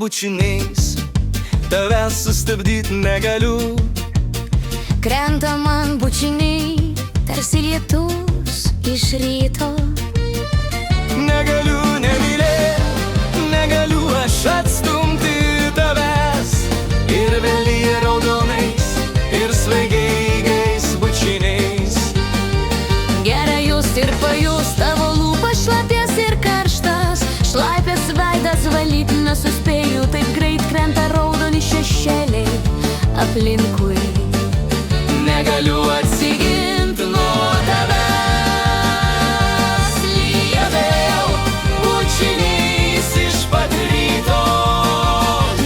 bučiniais, tavęs sustabdyti negaliu. Krenta man bučiniai, tarsi lietus iš ryto. Negaliu nemylėti, negaliu aš atstumti tavęs. Ir vėlyje raudonais, ir svaigiais bučiniais. Gera just ir pajust, tavo lūpas šlapias ir karštas. Šlapias veidas valyt nesuspėju, taip greit krenta raudoni šešėliai aplinkui. Negaliu atsigint nuo tavęs. Lyja vėl bučiniais iš pat ryto.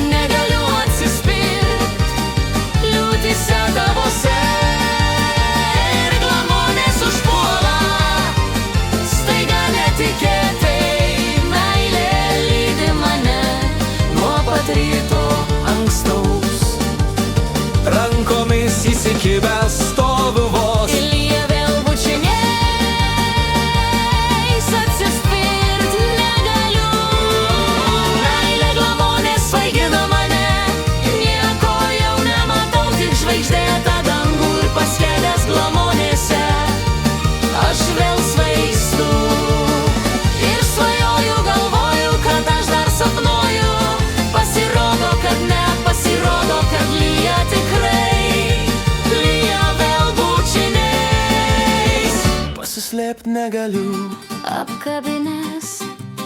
Negaliu atsispirt liūtyse tavose. Ir glamonės užpuola staiga netikėtai. Meilė lydi mane nuo pat ryto ankstaus. Rankomis įsikibęs stoviu vos. Lyja vėl bučiniais, atsispirt negaliu. Meilė glamonės svaigina mane. Nieko jau nematau, tik žvaigždėtą dangų ir paskendęs glamonėse. Aš vėl svaigstu Ir svajoju, galvoju, kad aš dar sapnuoju. Pasirodo, kad ne, pasirodo, kad lyja tikrai. lyja vėl bučiniais. Pasislėpt negaliu. Apkabinęs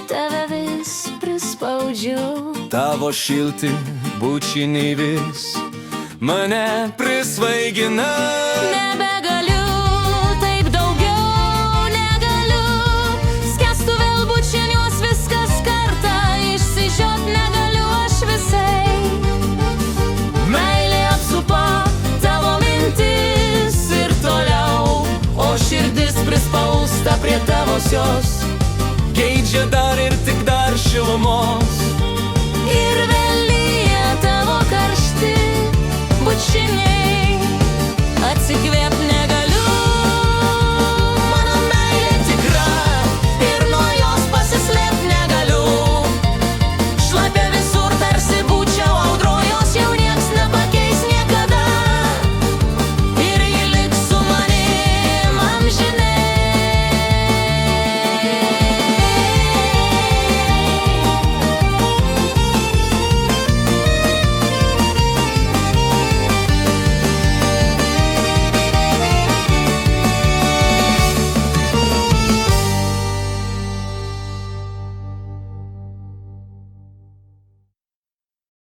tave vis prispaudžiu. Tavo šilti bučiniai vis mane prisvaigina. Nebegaliu, taip daugiau negaliu. Skęstu vėl bučiniuos viskas kartą. Išsižiot negaliu aš visai. Meilė apsupa Tavo mintis ir toliau, o širdis prispausta prie tavosios. Geidžia dar ir tik dar šilumos.